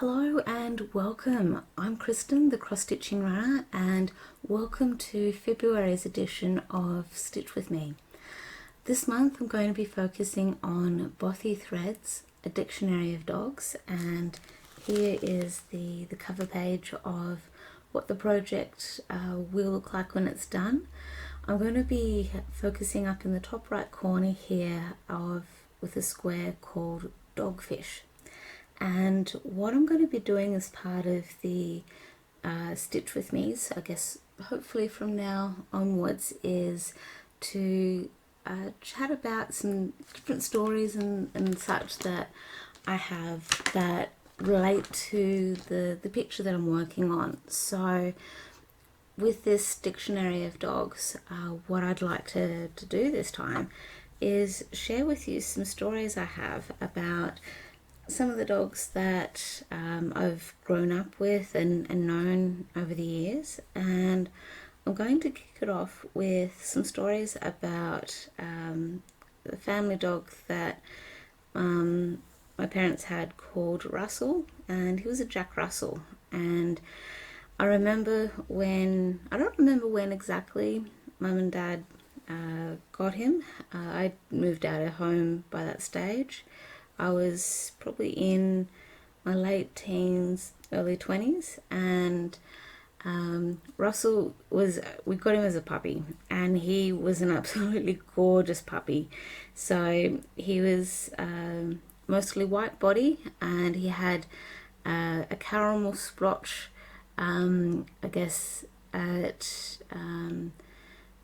Hello and welcome. I'm Kristen, the Cross Stitching Runner, and welcome to February's edition of Stitch With Me. This month I'm going to be focusing on Bothy Threads, a dictionary of dogs, and here is the cover page of what the project will look like when it's done. I'm going to be focusing up in the top right corner here with a square called Dogfish. And what I'm going to be doing as part of the Stitch With Me, so I guess hopefully from now onwards, is to chat about some different stories and such that I have that relate to the picture that I'm working on. So with this dictionary of dogs, what I'd like to do this time is share with you some stories I have about some of the dogs that I've grown up with and known over the years, and I'm going to kick it off with some stories about the family dog that my parents had called Russell, and he was a Jack Russell. And I remember I don't remember when exactly Mum and Dad got him. I moved out of home by that stage. I was probably in my late teens, early 20s, and Russell we got him as a puppy, and he was an absolutely gorgeous puppy. So he was mostly white body, and he had a caramel splotch, I guess, at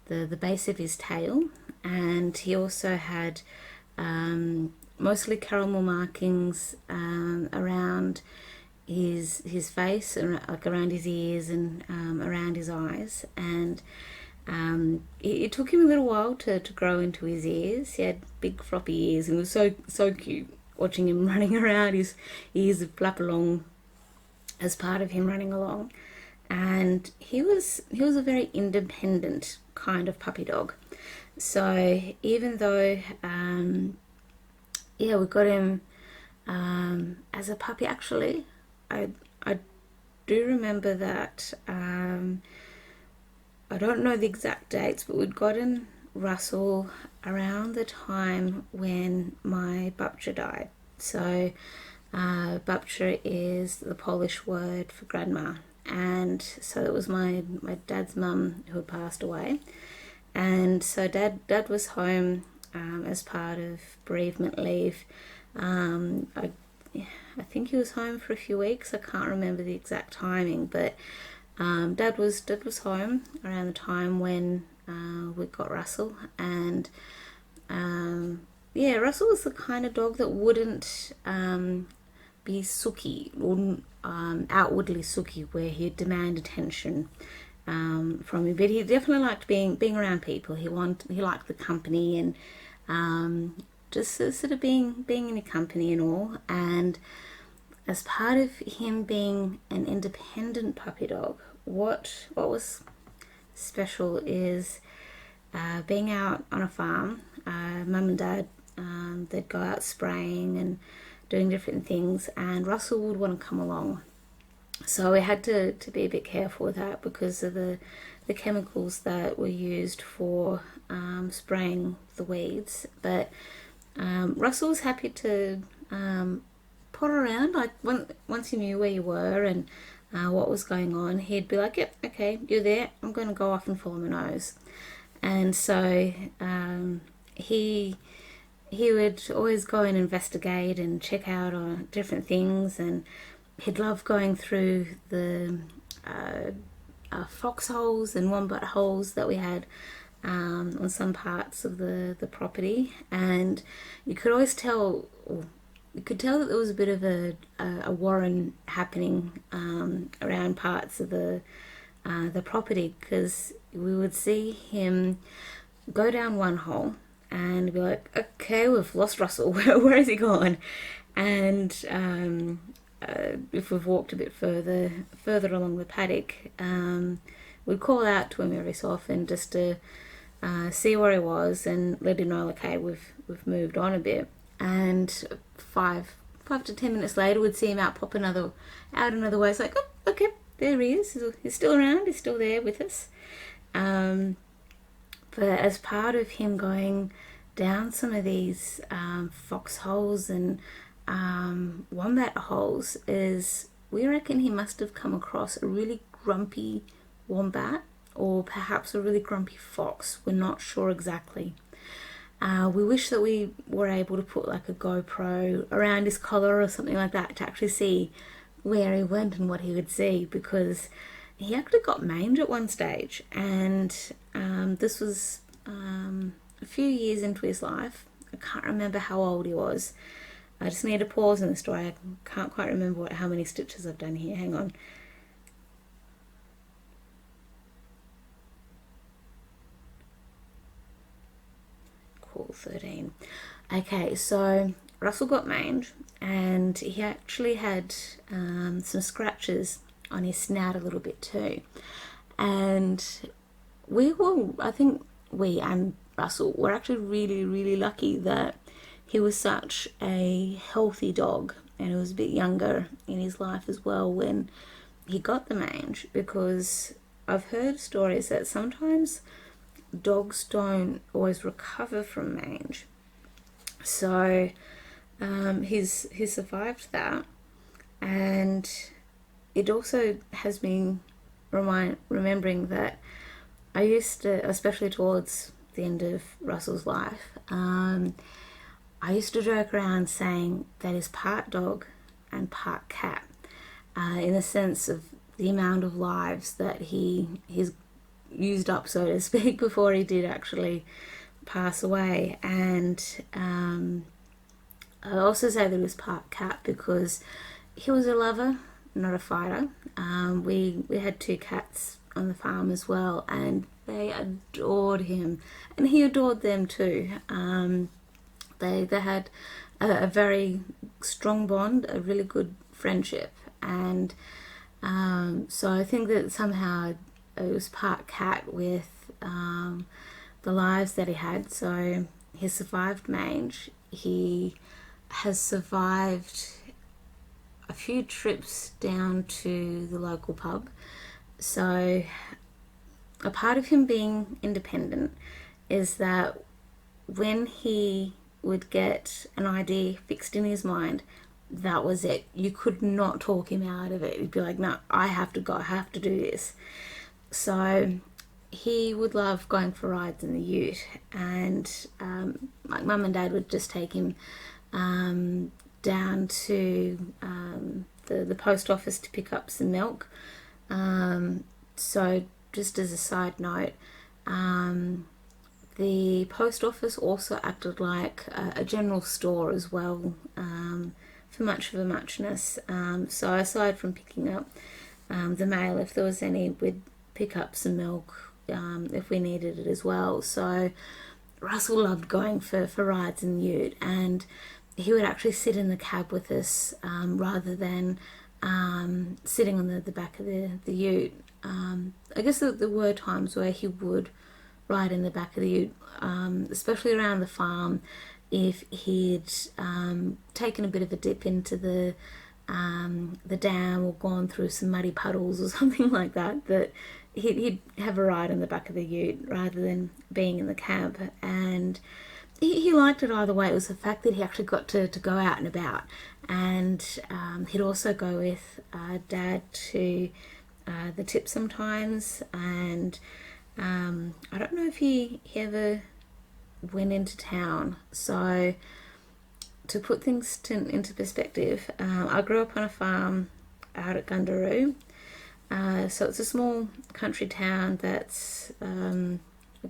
the base of his tail, and he also had mostly caramel markings around his face, and like around his ears and around his eyes. And it took him a little while to grow into his ears. He had big floppy ears, and it was so cute watching him running around. His ears would flap along as part of him running along. And he was a very independent kind of puppy dog. So even though we got him as a puppy. Actually, I do remember that. I don't know the exact dates, but we'd gotten Russell around the time when my babcia died. So babcia is the Polish word for grandma, and so it was my dad's mum who had passed away, and so dad was home as part of bereavement leave. I think he was home for a few weeks. I can't remember the exact timing, but dad was home around the time when we got Russell. And Russell was the kind of dog that wouldn't be sooky or outwardly sooky, where he'd demand attention from me, but he definitely liked being around people. He liked the company, and just sort of being in your company and all. And as part of him being an independent puppy dog, what was special is being out on a farm. Mum and Dad, they'd go out spraying and doing different things, and Russell would want to come along. So we had to be a bit careful with that because of the chemicals that were used for spraying the weeds. But Russell was happy to potter around. Like once he knew where you were and what was going on, he'd be like, "Yep, okay, you're there. I'm going to go off and follow my nose." And so he would always go and investigate and check out on different things, and he'd love going through the foxholes and wombat holes that we had on some parts of the property. And you could always tell, that there was a bit of a warren happening around parts of the property, because we would see him go down one hole and be like, "Okay, we've lost Russell. Where has he gone?" And if we've walked a bit further along the paddock, we'd call out to him every so often just to see where he was and let him know, okay, we've moved on a bit. And 5 to 10 minutes later, we'd see him out another way. It's like, oh, okay, there he is. He's still around. He's still there with us. But as part of him going down some of these foxholes and wombat holes, is we reckon he must have come across a really grumpy wombat, or perhaps a really grumpy fox. We're not sure exactly. We wish that we were able to put like a GoPro around his collar or something like that to actually see where he went and what he would see, because he actually got mange at one stage, and this was a few years into his life. I can't remember how old he was. I just need to pause in the story. I can't quite remember how many stitches I've done here. Hang on. Cool, 13. Okay, so Russell got mange, and he actually had some scratches on his snout a little bit too. And we and Russell were actually really, really lucky that he was such a healthy dog, and he was a bit younger in his life as well when he got the mange, because I've heard stories that sometimes dogs don't always recover from mange. So he's survived that, and it also has been remembering that I used to, especially towards the end of Russell's life, I used to joke around saying that he's part dog and part cat, in the sense of the amount of lives that he's used up, so to speak, before he did actually pass away. And I also say that he was part cat because he was a lover, not a fighter. We had 2 cats on the farm as well, and they adored him, and he adored them too. They had a very strong bond, a really good friendship, and so I think that somehow it was part cat with the lives that he had. So he survived mange. He has survived a few trips down to the local pub. So a part of him being independent is that when he would get an idea fixed in his mind, that was it. You could not talk him out of it. He'd be like, no, I have to go, I have to do this. So he would love going for rides in the ute, and like Mum and Dad would just take him down to the post office to pick up some milk. So just as a side note, the post office also acted like a general store as well, for much of a muchness. So aside from picking up the mail, if there was any, we'd pick up some milk if we needed it as well. So Russell loved going for rides in the ute, and he would actually sit in the cab with us rather than sitting on the back of the ute. I guess there were times where he would ride in the back of the ute, especially around the farm, if he'd taken a bit of a dip into the dam or gone through some muddy puddles or something like that, that he'd have a ride in the back of the ute rather than being in the cab. And he liked it either way. It was the fact that he actually got to go out and about, and he'd also go with Dad to the tip sometimes, and I don't know if he ever went into town. So to put things into perspective, I grew up on a farm out at Gundaroo. So it's a small country town that's, I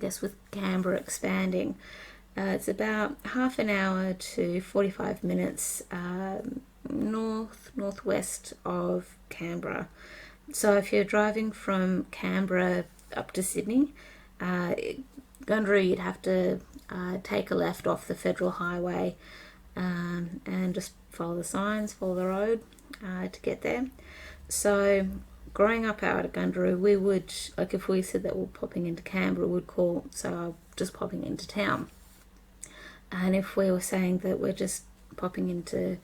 guess with Canberra expanding, it's about half an hour to 45 minutes northwest of Canberra. So if you're driving from Canberra up to Sydney, Gundaroo, you'd have to take a left off the federal highway and just follow the signs, follow the road to get there. So growing up out at Gundaroo, we would, like if we said that we're popping into Canberra, we'd call, so I'm just popping into town. And if we were saying that we're just popping into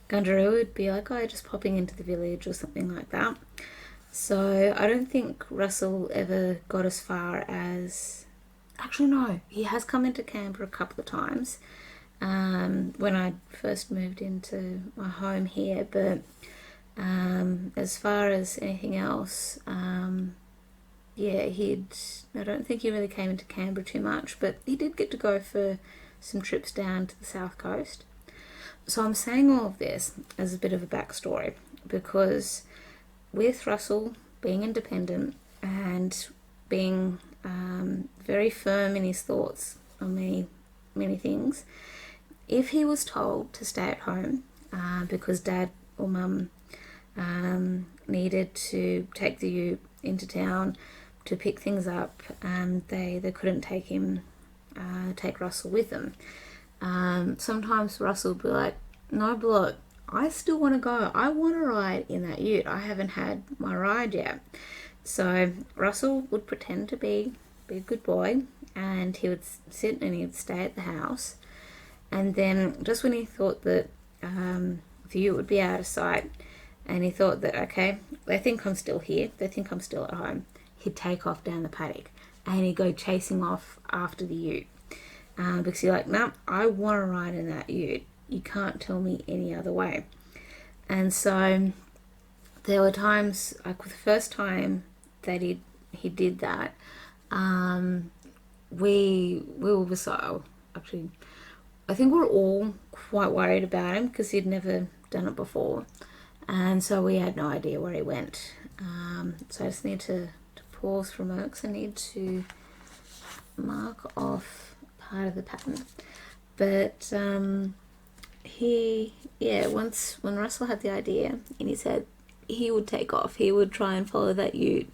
Gundaroo would be like, oh, just popping into the village or something like that. So I don't think Russell ever got as far as... Actually, no, he has come into Canberra a couple of times when I first moved into my home here, but as far as anything else, yeah, I don't think he really came into Canberra too much, but he did get to go for some trips down to the south coast. So I'm saying all of this as a bit of a backstory, because with Russell being independent and being very firm in his thoughts on many things, if he was told to stay at home because Dad or Mum needed to take the ute into town to pick things up, and they couldn't take Russell with them, sometimes Russell would be like, no, but look, I still want to go. I want to ride in that ute. I haven't had my ride yet. So Russell would pretend to be a good boy, and he would sit and he'd stay at the house. And then just when he thought that the ute would be out of sight, and he thought that, okay, they think I'm still here, they think I'm still at home, he'd take off down the paddock and he'd go chasing off after the ute. Because you're like, no, I want to ride in that ute. You can't tell me any other way. And so there were times, like the first time that he did that, we were so, actually, I think we were all quite worried about him because he'd never done it before. And so we had no idea where he went. So I just need to pause for a moment because I need to mark off part of the pattern. But when Russell had the idea in his head, he would take off. He would try and follow that ute.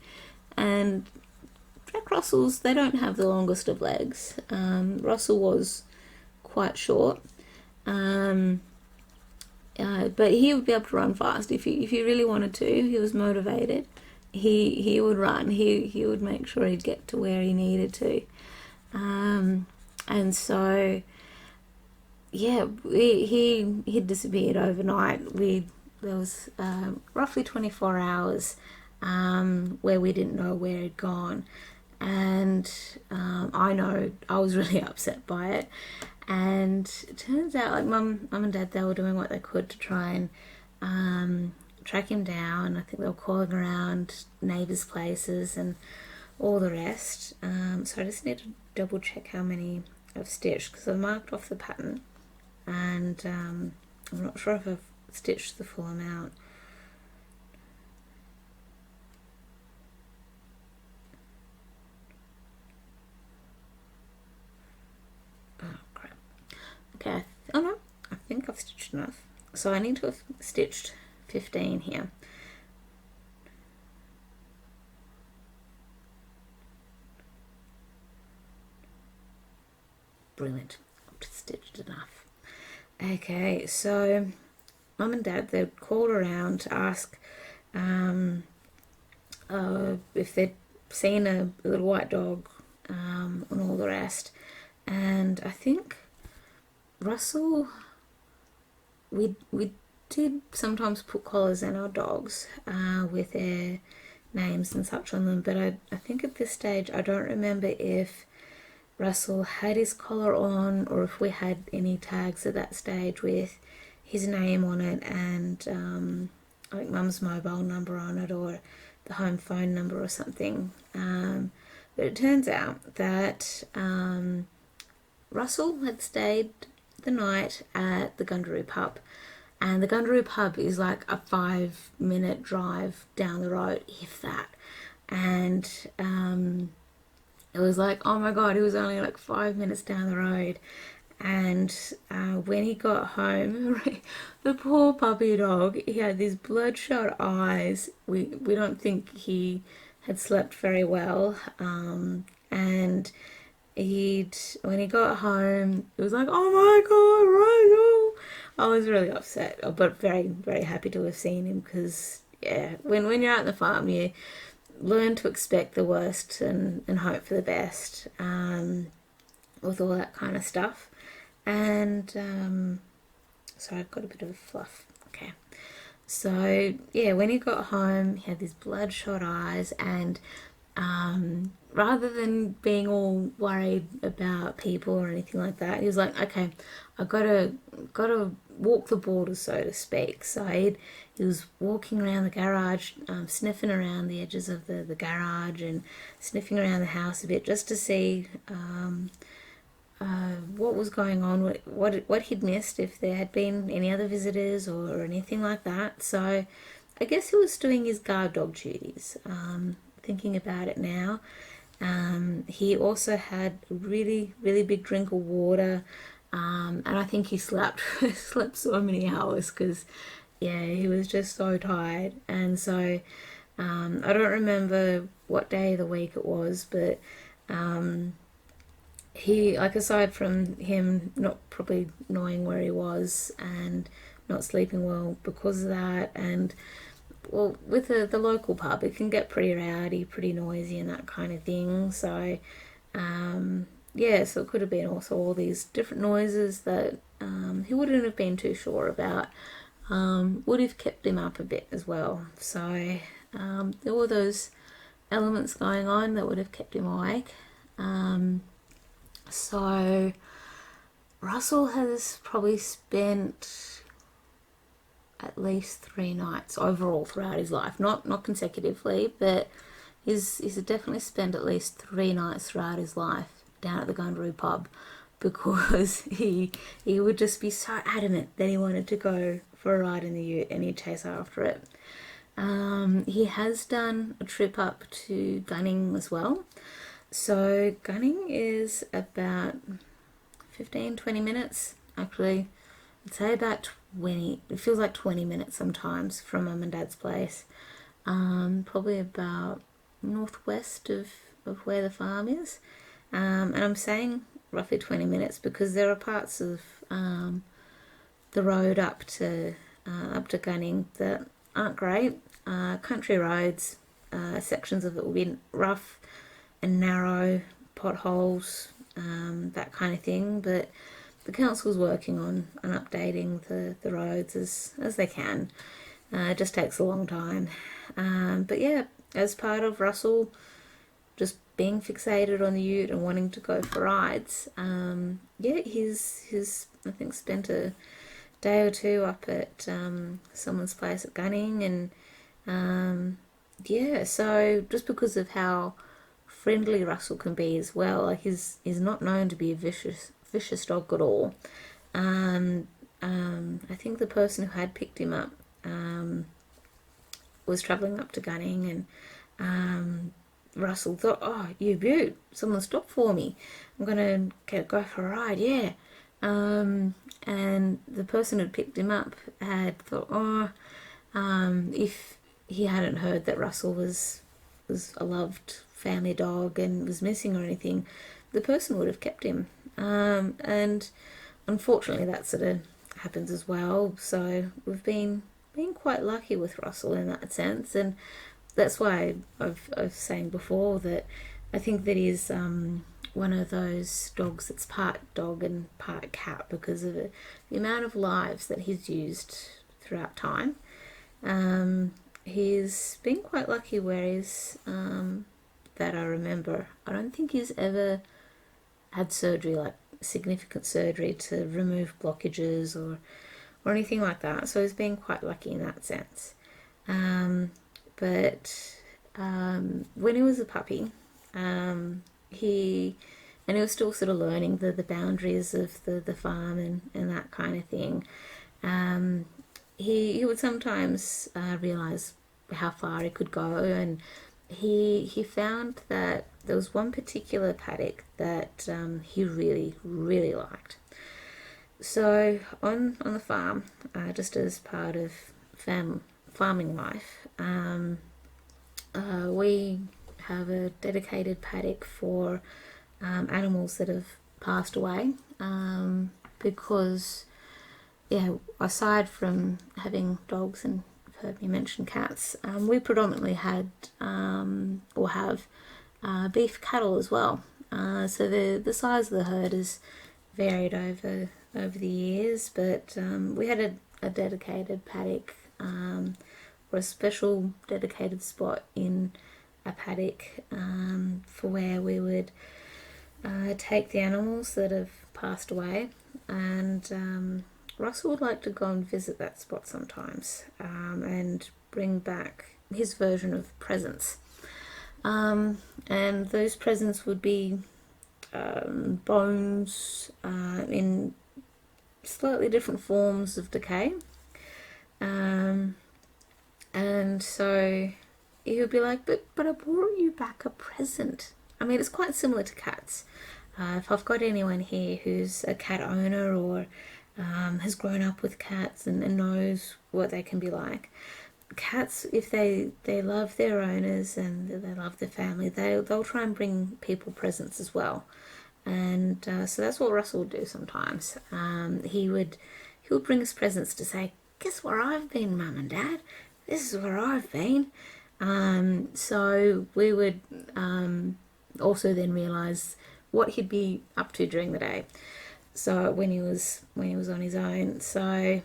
And Jack Russells, they don't have the longest of legs. Russell was quite short. But he would be able to run fast if he really wanted to. He was motivated. He would run. He would make sure he'd get to where he needed to. And so, yeah, he'd disappeared overnight. There was roughly 24 hours where we didn't know where he'd gone. And I know I was really upset by it. And it turns out, like, Mum and Dad, they were doing what they could to try and track him down. I think they were calling around neighbours' places and all the rest. So I just need to double check how many I've stitched, because I've marked off the pattern, and I'm not sure if I've stitched the full amount. Okay, oh no, I think I've stitched enough. So I need to have stitched 15 here. Brilliant, I've stitched enough. Okay, so Mum and Dad, they called around to ask if they'd seen a little white dog and all the rest. And I think Russell, we did sometimes put collars on our dogs with their names and such on them, but I think at this stage I don't remember if Russell had his collar on or if we had any tags at that stage with his name on it and I think Mum's mobile number on it or the home phone number or something. But it turns out that Russell had stayed the night at the Gundaroo pub, and the Gundaroo pub is like a 5-minute drive down the road, if that. And it was like, oh my god, he was only like 5 minutes down the road. And when he got home, the poor puppy dog, he had these bloodshot eyes. We don't think he had slept very well, and when he got home, it was like, oh my god, Russell! I was really upset, but very, very happy to have seen him, because yeah, when you're out on the farm, you learn to expect the worst and hope for the best with all that kind of stuff. And sorry, I've got a bit of fluff Okay. So, yeah, when he got home, he had these bloodshot eyes, and rather than being all worried about people or anything like that, he was like, okay, I gotta walk the border, so to speak. So he was walking around the garage, sniffing around the edges of the garage and sniffing around the house a bit just to see what was going on, what he'd missed, if there had been any other visitors or anything like that. So I guess he was doing his guard dog duties. Thinking about it now, he also had a really, really big drink of water, and I think he slept so many hours because, yeah, he was just so tired. And so I don't remember what day of the week it was, but he, like, aside from him not probably knowing where he was and not sleeping well because of that, and well, with the local pub, it can get pretty rowdy, pretty noisy, and that kind of thing. So, yeah, so it could have been also all these different noises that he wouldn't have been too sure about. Would have kept him up a bit as well. So, there were those elements going on that would have kept him awake. So, Russell has probably spent at least 3 nights overall throughout his life, not consecutively, but he's definitely spent at least 3 nights throughout his life down at the Gundaroo pub, because he would just be so adamant that he wanted to go for a ride in the ute and he'd chase after it. He has done a trip up to Gunning as well. So Gunning is about 15-20 minutes, actually. I'd say about 20, it feels like 20 minutes sometimes from Mum and Dad's place. Probably about northwest of where the farm is. And I'm saying roughly 20 minutes because there are parts of the road up to Gunning that aren't great. Country roads, sections of it will be rough and narrow, potholes, that kind of thing, but the council's working on updating the roads as they can. It just takes a long time. But yeah, as part of Russell just being fixated on the ute and wanting to go for rides, yeah, he's I think spent a day or two up at someone's place at Gunning, and yeah, so just because of how friendly Russell can be as well, like he's not known to be a vicious dog at all. I think the person who had picked him up was travelling up to Gunning, and Russell thought, oh, you beaut, someone stop for me, I'm going to go for a ride, yeah. And the person who picked him up had thought, oh, if he hadn't heard that Russell was a loved family dog and was missing or anything, the person would have kept him. And unfortunately that sort of happens as well. So we've been quite lucky with Russell in that sense, and that's why I've saying before that I think that he's one of those dogs that's part dog and part cat because of the amount of lives that he's used throughout time. He's been quite lucky where he's that I remember. I don't think he's ever had surgery, like significant surgery to remove blockages or anything like that. So he's been quite lucky in that sense. But when he was a puppy, he was still sort of learning the boundaries of the farm and that kind of thing. He would sometimes realise how far he could go, and he found that there was one particular paddock that he really, really liked. So on the farm, just as part of farming life, we have a dedicated paddock for animals that have passed away, because yeah, aside from having dogs, and you've heard me mention cats, we predominantly had or have beef cattle as well. So the size of the herd has varied over the years, but we had a dedicated paddock or a special dedicated spot in a paddock for where we would take the animals that have passed away, and Russell would like to go and visit that spot sometimes and bring back his version of presents. And those presents would be bones in slightly different forms of decay. And so he would be like, but I brought you back a present. I mean, it's quite similar to cats. If I've got anyone here who's a cat owner or has grown up with cats and knows what they can be like, cats, if they love their owners and they love their family, they'll try and bring people presents as well. And so that's what Russell would do sometimes. He would bring us presents to say, guess where I've been, Mum and Dad? This is where I've been. So we would also then realise what he'd be up to during the day. So when he was on his own. So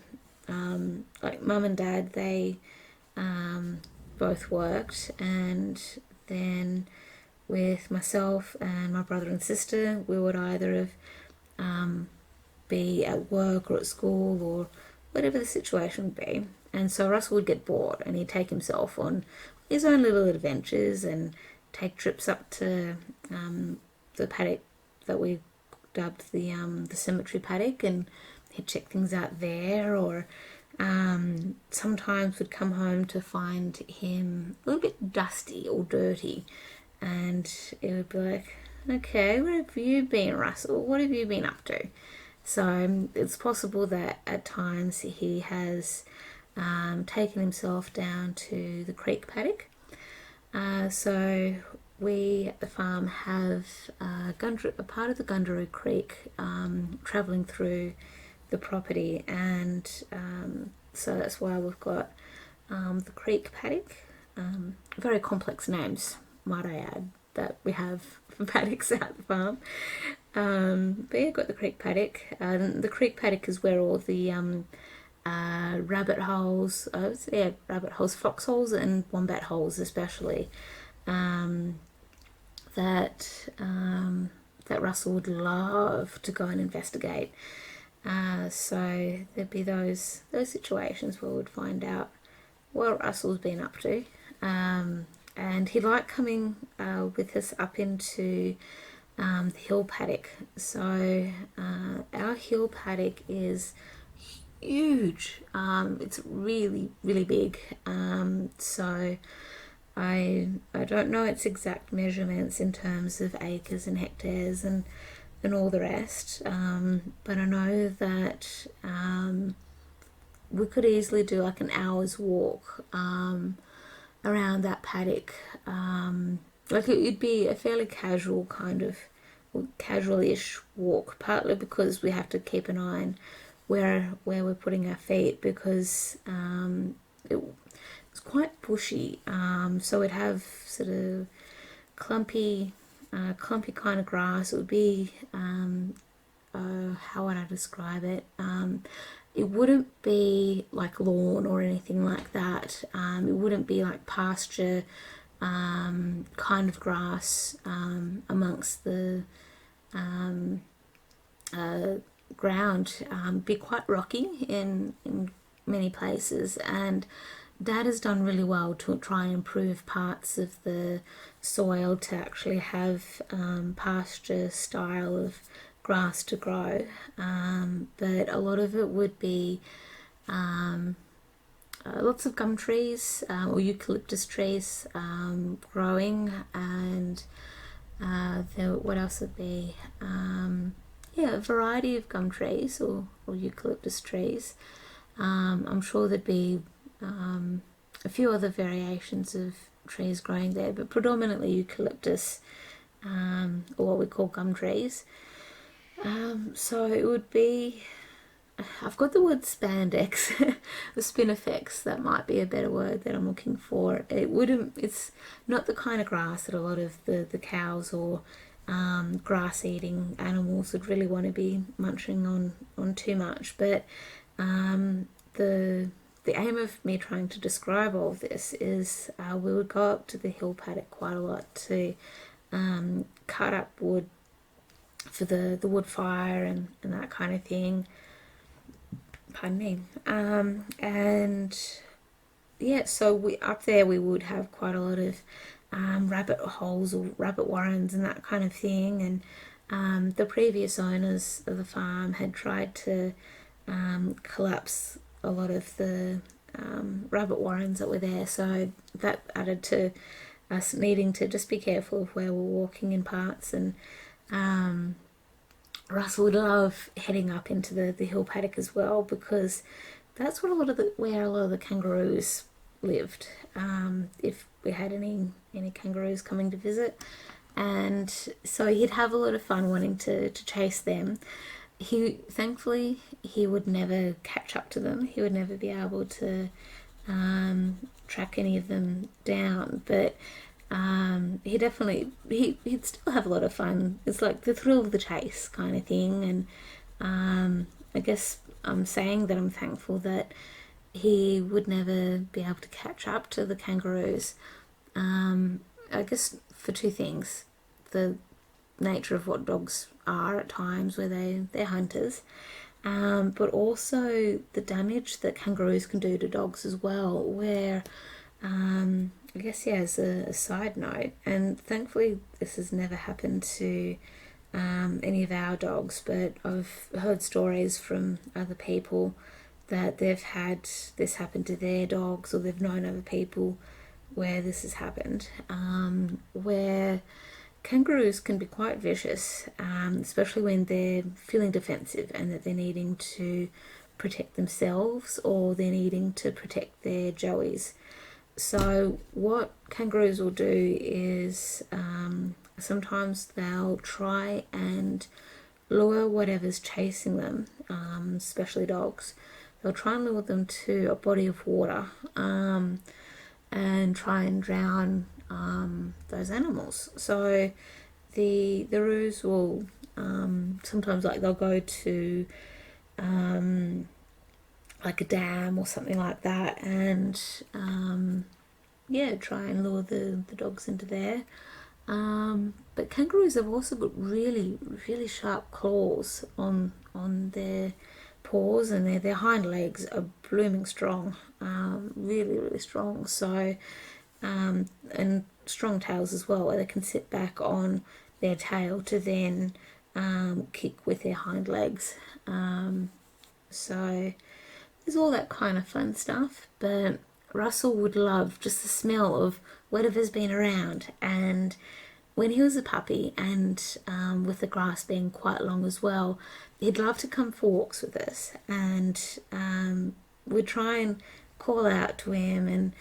like Mum and Dad, they both worked, and then with myself and my brother and sister, we would either be at work or at school or whatever the situation would be. And so Russell would get bored and he'd take himself on his own little adventures and take trips up to the paddock that we dubbed the cemetery paddock, and he'd check things out there, or sometimes would come home to find him a little bit dusty or dirty, and it would be like, okay, where have you been, Russell? What have you been up to? So it's possible that at times he has taken himself down to the creek paddock. So we at the farm have a part of the Gundaroo Creek travelling through the property, and so that's why we've got the creek paddock. Very complex names, might I add, that we have for paddocks at the farm. But yeah, got the creek paddock. The creek paddock is where all the rabbit holes, foxholes and wombat holes especially, that Russell would love to go and investigate. So there'd be those situations where we'd find out what Russell's been up to, and he liked coming with us up into the hill paddock. So our hill paddock is huge. It's really, really big. So I don't know its exact measurements in terms of acres and hectares and all the rest, but I know that we could easily do like an hour's walk around that paddock. Like it'd be a fairly casual kind of, casual-ish walk, partly because we have to keep an eye on where we're putting our feet, because it's quite bushy, so it'd have sort of clumpy kind of grass. It would be how would I describe it? It wouldn't be like lawn or anything like that. It wouldn't be like pasture kind of grass amongst the ground. Be quite rocky in many places, and Dad has done really well to try and improve parts of the soil to actually have pasture style of grass to grow, but a lot of it would be lots of gum trees or eucalyptus trees growing, and what else would be? A variety of gum trees or eucalyptus trees. I'm sure there'd be a few other variations of trees growing there, but predominantly eucalyptus, or what we call gum trees. So it would be, I've got the word spandex, the spinifex, that might be a better word that I'm looking for. It's not the kind of grass that a lot of the cows or grass-eating animals would really want to be munching on too much, but the aim of me trying to describe all of this is we would go up to the hill paddock quite a lot to cut up wood for the wood fire and that kind of thing. Pardon me. And yeah, so we up there we would have quite a lot of rabbit holes or rabbit warrens and that kind of thing. And the previous owners of the farm had tried to collapse a lot of the rabbit warrens that were there, so that added to us needing to just be careful of where we're walking in parts. And Russell would love heading up into the hill paddock as well, because that's what where a lot of the kangaroos lived, if we had any kangaroos coming to visit. And so he'd have a lot of fun wanting to chase them. Thankfully he would never catch up to them. He would never be able to track any of them down, but he'd still have a lot of fun. It's like the thrill of the chase kind of thing. And I guess I'm saying that I'm thankful that he would never be able to catch up to the kangaroos. I guess for two things: the nature of what dogs are at times, where they're hunters, but also the damage that kangaroos can do to dogs as well, where I guess, yeah, as a side note, and thankfully this has never happened to any of our dogs, but I've heard stories from other people that they've had this happen to their dogs, or they've known other people where this has happened, where kangaroos can be quite vicious, especially when they're feeling defensive and that they're needing to protect themselves, or they're needing to protect their joeys. So what kangaroos will do is sometimes they'll try and lure whatever's chasing them, especially dogs. They'll try and lure them to a body of water and try and drown those animals. So the roos will sometimes, like, they'll go to like a dam or something like that, and yeah, try and lure the dogs into there. But kangaroos have also got really, really sharp claws on their paws, and their hind legs are blooming strong, really, really strong. So and strong tails as well, where they can sit back on their tail to then kick with their hind legs. So there's all that kind of fun stuff. But Russell would love just the smell of whatever's been around. And when he was a puppy, and with the grass being quite long as well, he'd love to come for walks with us, and we'd try and call out to him and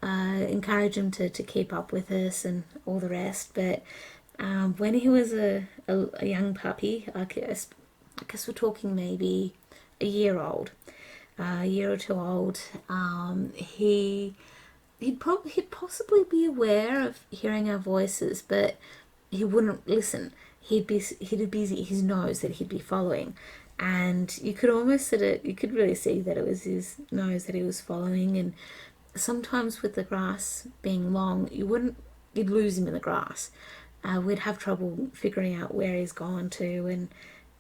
encourage him to keep up with us and all the rest. But when he was a young puppy, I guess we're talking maybe a year old, a year or two old, he'd possibly be aware of hearing our voices, but he wouldn't listen. He'd be his nose that he'd be following, and you could really see that it was his nose that he was following. And sometimes with the grass being long, you'd lose him in the grass. We'd have trouble figuring out where he's gone to and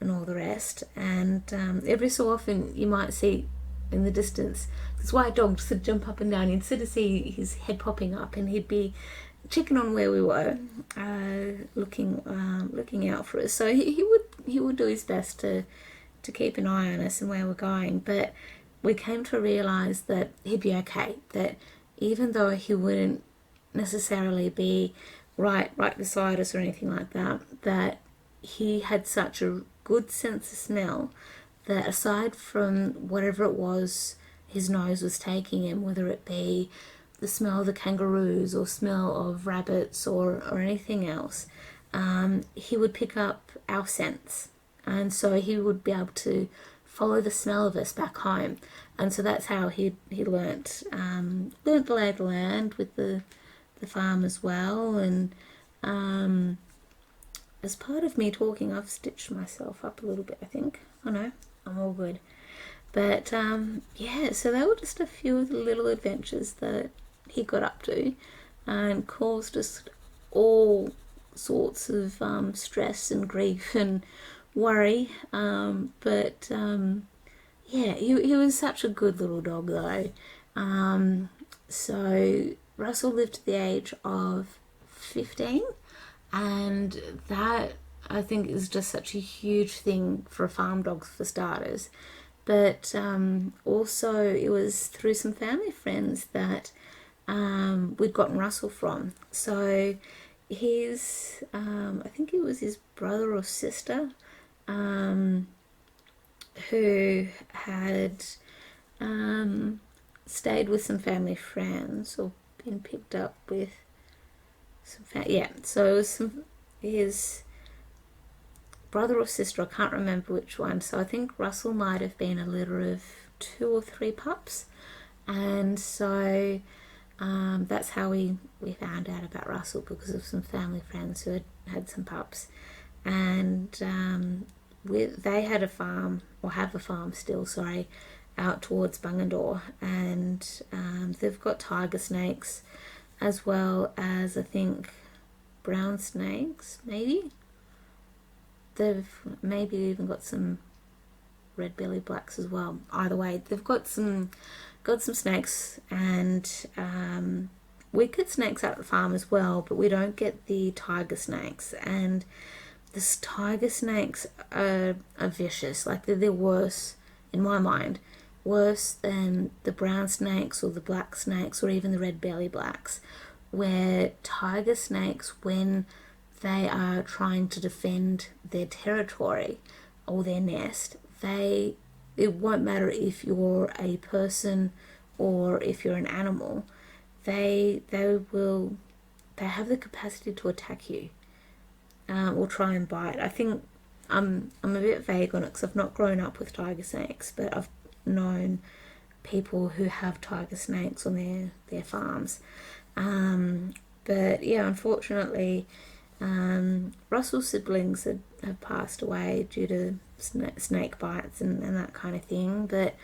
all the rest. And every so often you might see in the distance this white dog just jump up and down. You'd sort of see his head popping up, and he'd be checking on where we were, looking out for us. So he would do his best to keep an eye on us and where we're going. But we came to realize that he'd be okay, that even though he wouldn't necessarily be right beside us or anything like that, that he had such a good sense of smell that aside from whatever it was his nose was taking him, whether it be the smell of the kangaroos or smell of rabbits or anything else, he would pick up our scents, and so he would be able to follow the smell of us back home. And so that's how he learnt the lay of the land with the farm as well. And as part of me talking, I've stitched myself up a little bit, I think. Oh no, I'm all good. But yeah, so they were just a few of the little adventures that he got up to and caused us all sorts of stress and grief and worry. But yeah, he was such a good little dog though. So Russell lived to the age of 15, and that I think is just such a huge thing for a farm dog for starters. But also it was through some family friends that we'd gotten Russell from. So his, I think it was his brother or sister, who had stayed with some family friends or been picked up with some yeah. So it was his brother or sister, I can't remember which one. So I think Russell might have been a litter of 2 or 3 pups, and so that's how we found out about Russell, because of some family friends who had some pups, and they had a farm, or have a farm still, sorry, out towards Bungendore, and they've got tiger snakes as well as I think brown snakes, maybe. They've maybe even got some red belly blacks as well. Either way, they've got some snakes, and we get snakes at the farm as well, but we don't get the tiger snakes. And the tiger snakes are vicious. Like they're worse, in my mind, worse than the brown snakes or the black snakes or even the red belly blacks. Where tiger snakes, when they are trying to defend their territory or their nest, it won't matter if you're a person or if you're an animal, they have the capacity to attack you, or try and bite. I think I'm a bit vague on it because I've not grown up with tiger snakes, but I've known people who have tiger snakes on their farms. But yeah, unfortunately, Russell's siblings have passed away due to snake bites and that kind of thing. But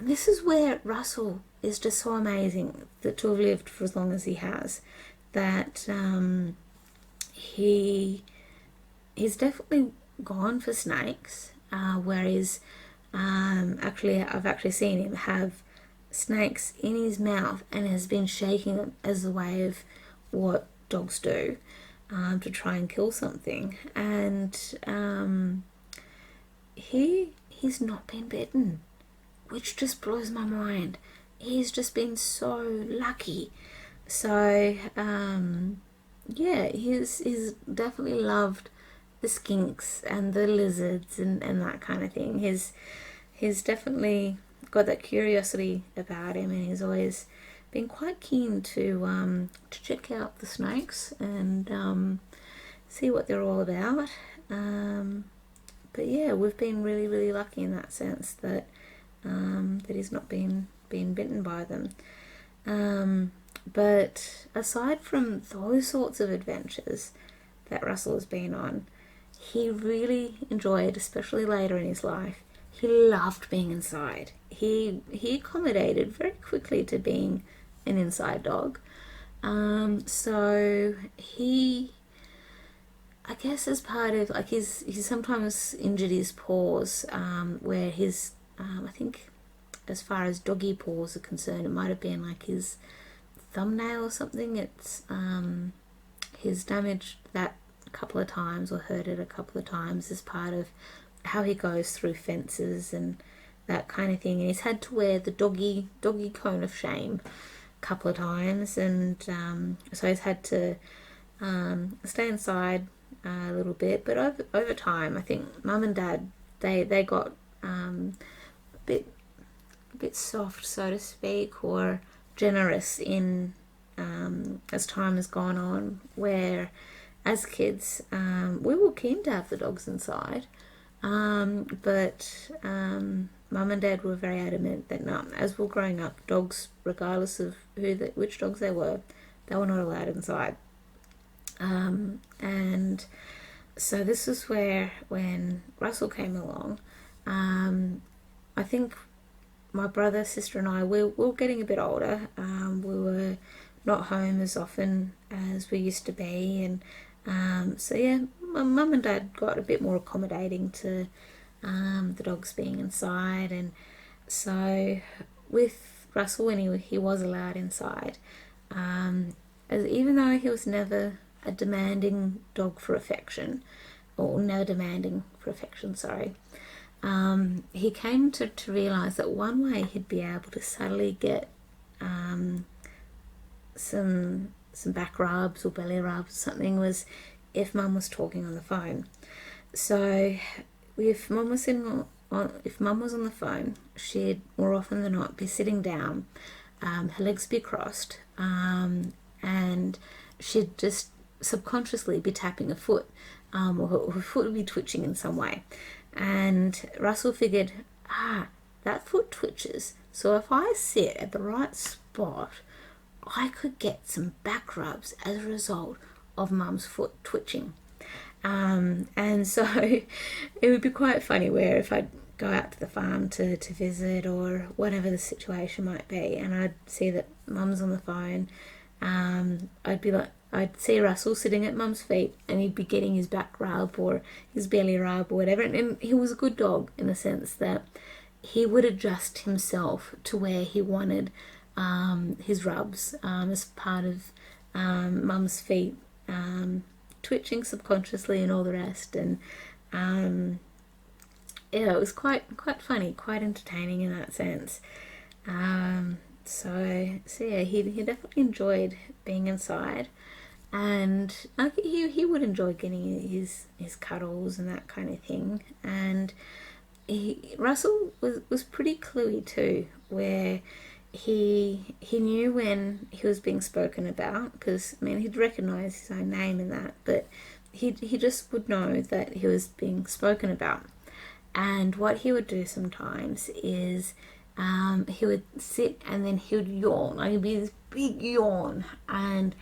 this is where Russell is just so amazing, that to have lived for as long as he has, that he's definitely gone for snakes, whereas actually I've actually seen him have snakes in his mouth and has been shaking them as a way of what dogs do, to try and kill something. And he's not been bitten, which just blows my mind. He's just been so lucky. So yeah, he's definitely loved the skinks and the lizards and that kind of thing. He's definitely got that curiosity about him, and he's always been quite keen to check out the snakes and see what they're all about. But yeah, we've been really, really lucky in that sense, that he's not been bitten by them. But aside from those sorts of adventures that Russell has been on, he really enjoyed, especially later in his life, he loved being inside. He accommodated very quickly to being an inside dog. So he, I guess as part of, like, he's sometimes injured his paws, where his, I think as far as doggy paws are concerned, it might have been like his thumbnail or something. It's he's damaged that a couple of times, or hurt it a couple of times, as part of how he goes through fences and that kind of thing. And he's had to wear the doggy cone of shame a couple of times, and so he's had to stay inside a little bit. But over time, I think Mum and Dad, they got a bit soft, so to speak, or generous in as time has gone on, where as kids we were keen to have the dogs inside, but Mum and Dad were very adamant that no, as we're growing up, dogs, regardless of which dogs they were not allowed inside. And so this is where, when Russell came along, I I think my brother, sister and I, we were getting a bit older. We were not home as often as we used to be, and so yeah, my mum and dad got a bit more accommodating to the dogs being inside. And so with Russell, when he was allowed inside, as even though he was never a demanding dog for affection, or never demanding for affection, sorry, he came to realise that one way he'd be able to subtly get some back rubs or belly rubs, something, was if mum was talking on the phone. So if mum was on the phone, she'd more often than not be sitting down, her legs be crossed, and she'd just subconsciously be tapping her foot, or her foot would be twitching in some way. And Russell figured, that foot twitches, so if I sit at the right spot, I could get some back rubs as a result of mum's foot twitching. And so it would be quite funny where if I'd go out to the farm to visit, or whatever the situation might be, and I'd see that mum's on the phone, I'd see Russell sitting at mum's feet, and he'd be getting his back rub or his belly rub or whatever. And he was a good dog in the sense that he would adjust himself to where he wanted his rubs, as part of mum's feet twitching subconsciously and all the rest. And yeah, it was quite funny, quite entertaining in that sense. So yeah, he definitely enjoyed being inside, and I think he would enjoy getting his cuddles and that kind of thing. And Russell was pretty cluey too, where he knew when he was being spoken about, because I mean he'd recognise his own name and that, but he just would know that he was being spoken about. And what he would do sometimes is he would sit and then he would yawn. Like, it'd be this big yawn and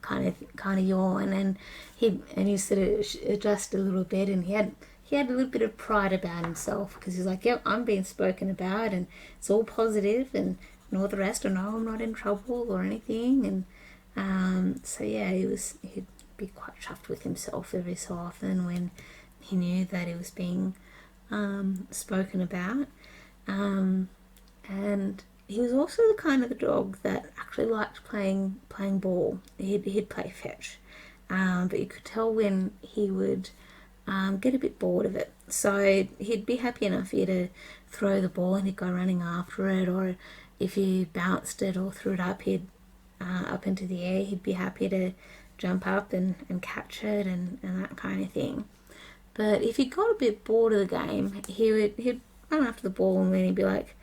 kind of yawn, and he'd sort of adjust a little bit, and he had a little bit of pride about himself, because he's like, yep, I'm being spoken about and it's all positive and all the rest, and no, I'm not in trouble or anything. And so yeah, he'd be quite chuffed with himself every so often when he knew that he was being spoken about. And he was also the kind of the dog that actually liked playing ball. He'd play fetch, but you could tell when he would get a bit bored of it. So he'd be happy enough for you to throw the ball and he'd go running after it, or if you bounced it or threw it up, he'd up into the air, he'd be happy to jump up and catch it and that kind of thing. But if he got a bit bored of the game, he'd run after the ball, and then he'd be like,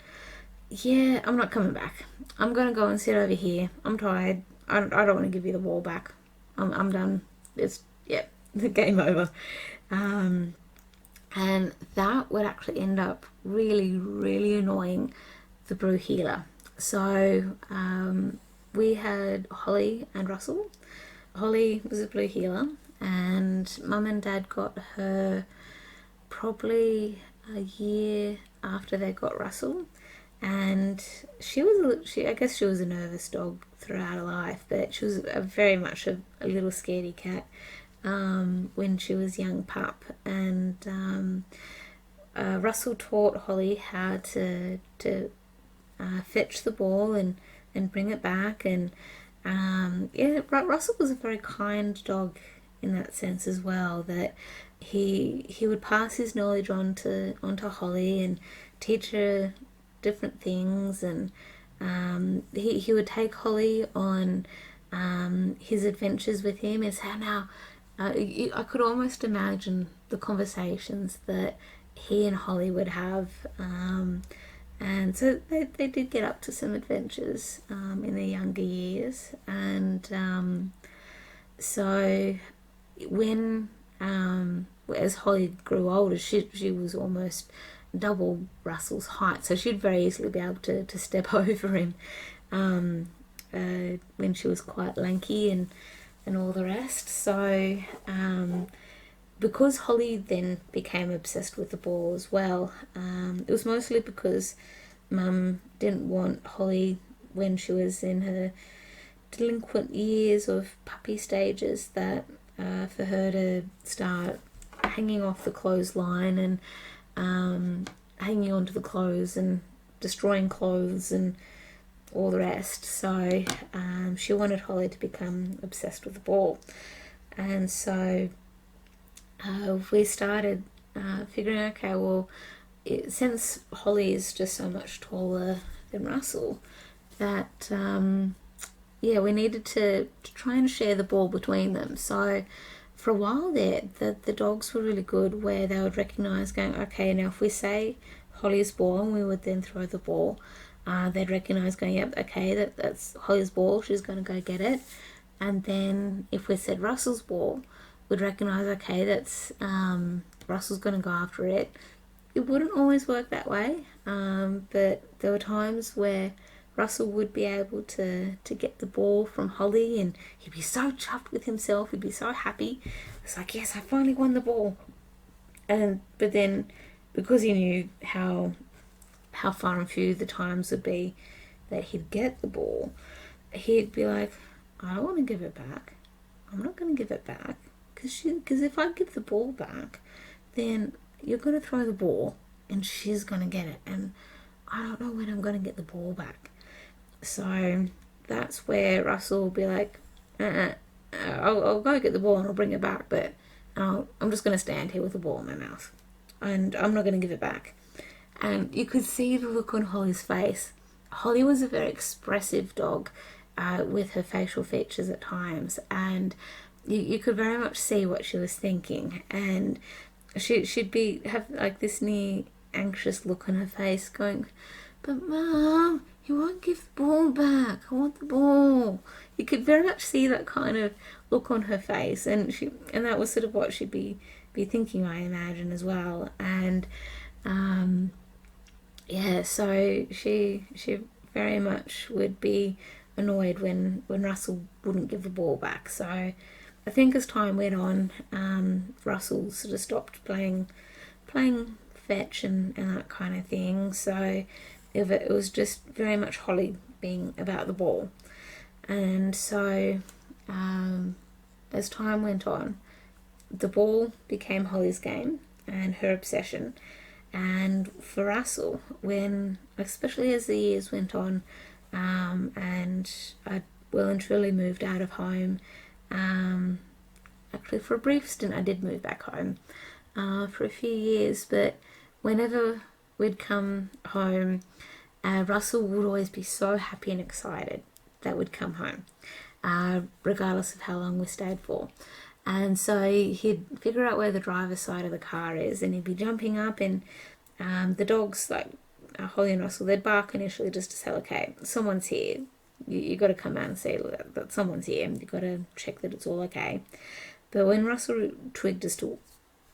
yeah, I'm not coming back. I'm going to go and sit over here. I'm tired. I don't want to give you the ball back. I'm done. It's, the game over. And that would actually end up really, really annoying the brew healer. So we had Holly and Russell. Holly was a blue healer, and Mum and Dad got her probably a year after they got Russell. And I guess she was a nervous dog throughout her life, but she was very much a little scaredy cat when she was young pup. And Russell taught Holly how to fetch the ball and bring it back. And Russell was a very kind dog in that sense as well, that he would pass his knowledge onto Holly and teach her different things. And he would take Holly on his adventures with him, and say, now I could almost imagine the conversations that he and Holly would have, and so they did get up to some adventures in their younger years. And so when as Holly grew older, she was almost double Russell's height, so she'd very easily be able to step over him when she was quite lanky and all the rest. So because Holly then became obsessed with the ball as well, it was mostly because Mum didn't want Holly, when she was in her delinquent years of puppy stages, that for her to start hanging off the clothesline and hanging onto the clothes and destroying clothes and all the rest. So she wanted Holly to become obsessed with the ball. And so we started figuring, okay, well, since Holly is just so much taller than Russell, that we needed to try and share the ball between them. So for a while there, the dogs were really good, where they would recognise, going, okay, now if we say Holly's ball, and we would then throw the ball, they'd recognise, going, yep, okay, that's Holly's ball, she's going to go get it. And then if we said Russell's ball, we'd recognise, okay, that's Russell's going to go after it. It wouldn't always work that way, but there were times where Russell would be able to get the ball from Holly, and he'd be so chuffed with himself, he'd be so happy. It's like, yes, I finally won the ball. But then, because he knew how far and few the times would be that he'd get the ball, he'd be like, I don't want to give it back. I'm not going to give it back, because if I give the ball back, then you're going to throw the ball and she's going to get it, and I don't know when I'm going to get the ball back. So that's where Russell will be like, I'll go get the ball and I'll bring it back, but I'm just going to stand here with the ball in my mouth, and I'm not going to give it back. And you could see the look on Holly's face. Holly was a very expressive dog with her facial features at times, and you could very much see what she was thinking. And she'd have like this near anxious look on her face, going, but Mum, you won't give the ball back. I want the ball. You could very much see that kind of look on her face, and that was sort of what she'd be thinking, I imagine, as well. And so she very much would be annoyed when Russell wouldn't give the ball back. So I think as time went on, Russell sort of stopped playing fetch and that kind of thing. So it was just very much Holly being about the ball. And so as time went on, the ball became Holly's game and her obsession. And for Russell, especially as the years went on, and I well and truly moved out of home, actually for a brief stint I did move back home for a few years, but whenever we'd come home, Russell would always be so happy and excited that we'd come home, regardless of how long we stayed for. And so he'd figure out where the driver's side of the car is, and he'd be jumping up, and the dogs, like Holly and Russell, they'd bark initially just to say, okay, someone's here. You got to come out and say that someone's here. You got to check that it's all okay. But when Russell twigged as to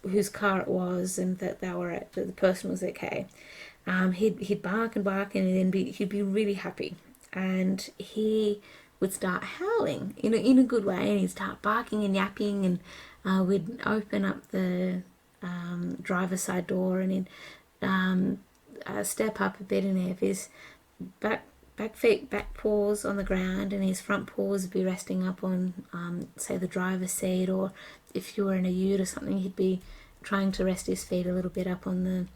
whose car it was and that that the person was okay, he'd bark and bark, and then he'd be really happy, and he would start howling in a good way, and he'd start barking and yapping, and we'd open up the driver's side door, and he'd step up a bit, and have his back paws on the ground, and his front paws would be resting up on say the driver's seat, or if you were in a ute or something, he'd be trying to rest his feet a little bit up on the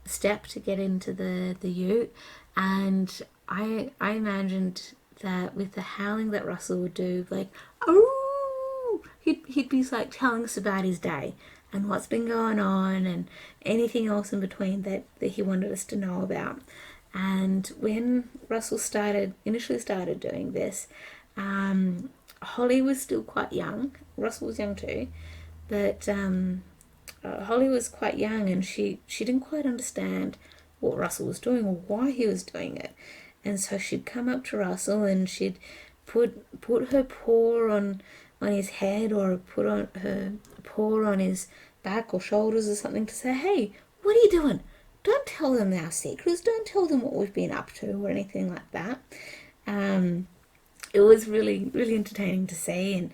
step to get into the ute. And I imagined that with the howling that Russell would do, like, oh, he'd be like telling us about his day and what's been going on and anything else in between that he wanted us to know about. And when Russell initially started doing this, Holly was still quite young. Russell was young too, but Holly was quite young, and she didn't quite understand what Russell was doing or why he was doing it. And so she'd come up to Russell, and she'd put her paw on his head, or put on her paw on his back or shoulders or something, to say, hey, what are you doing? Don't tell them our secrets. Don't tell them what we've been up to or anything like that. It was really, really entertaining to see.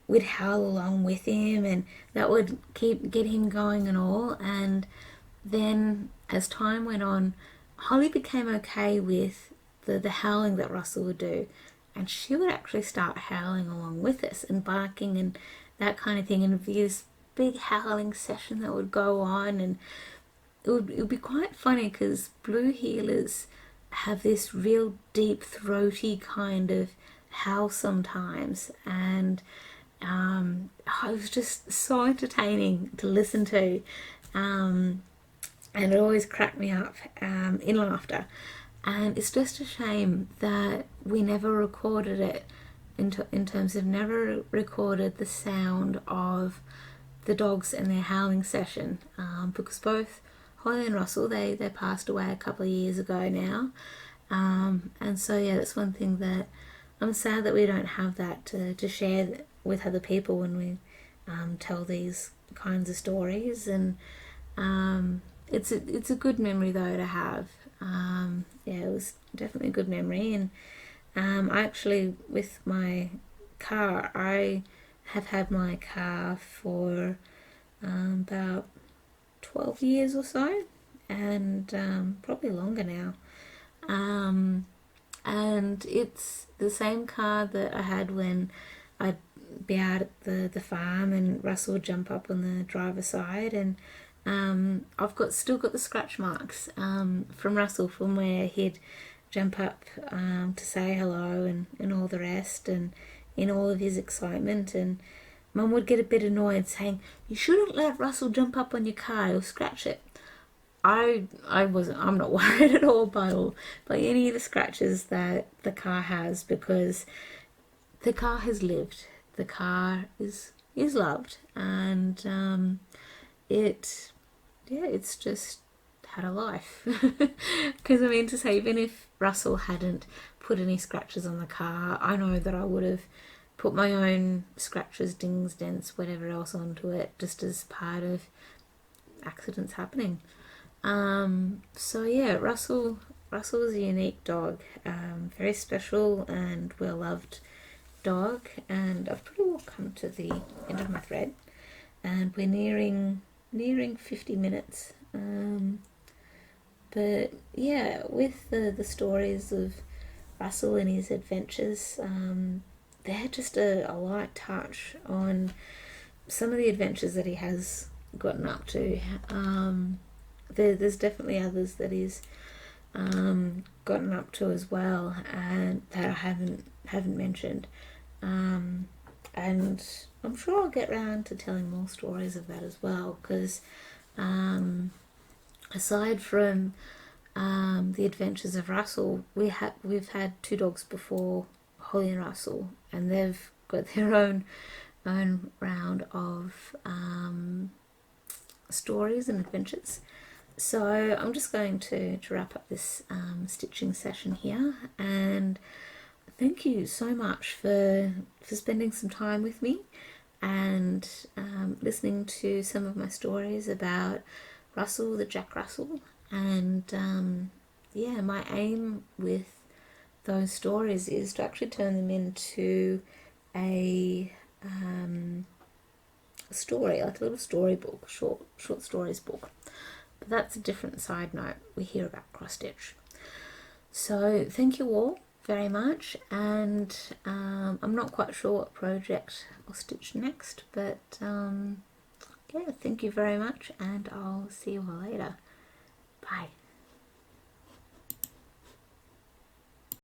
we'd howl along with him, and that would get him going and all. And then as time went on, Holly became okay with the howling that Russell would do, and she would actually start howling along with us and barking and that kind of thing, and it'd be this big howling session that would go on. And it would be quite funny because blue heelers have this real deep throaty kind of howl sometimes, and it was just so entertaining to listen to, and it always cracked me up in laughter. And it's just a shame that we never recorded it in terms of never recorded the sound of the dogs and their howling session, because both Holly and Russell, they passed away a couple of years ago now, and so yeah, that's one thing that I'm sad that we don't have that to share with other people when we tell these kinds of stories. And it's a good memory though to have. Yeah, it was definitely a good memory. And I actually, with my car, I have had my car for about 12 years or so, and probably longer now. And it's the same car that I had when I'd be out at the farm and Russell would jump up on the driver's side, and I've still got the scratch marks from Russell, from where he'd jump up to say hello and all the rest, and in all of his excitement. And Mum would get a bit annoyed saying, "You shouldn't let Russell jump up on your car, he'll scratch it." I'm not worried at all by any of the scratches that the car has, because the car has lived. The car is loved, and it's just had a life. Because I mean, to say, even if Russell hadn't put any scratches on the car, I know that I would have put my own scratches, dings, dents, whatever else onto it, just as part of accidents happening. So yeah, Russell is a unique dog, very special and well loved dog. And I've pretty well come to the end of my thread, and we're nearing 50 minutes. But yeah, with the stories of Russell and his adventures, they're just a light touch on some of the adventures that he has gotten up to. There's definitely others that he's gotten up to as well, and that I haven't mentioned. And I'm sure I'll get around to telling more stories of that as well, because aside from the adventures of Russell, we've had two dogs before Holly and Russell, and they've got their own round of stories and adventures. So I'm just going to wrap up this stitching session here, and thank you so much for spending some time with me and listening to some of my stories about Russell, the Jack Russell. And yeah, my aim with those stories is to actually turn them into a story, like a little storybook, short stories book. But that's a different side note we hear about cross stitch. So thank you all very much, and I'm not quite sure what project I'll stitch next, but yeah, thank you very much, and I'll see you all later. Bye.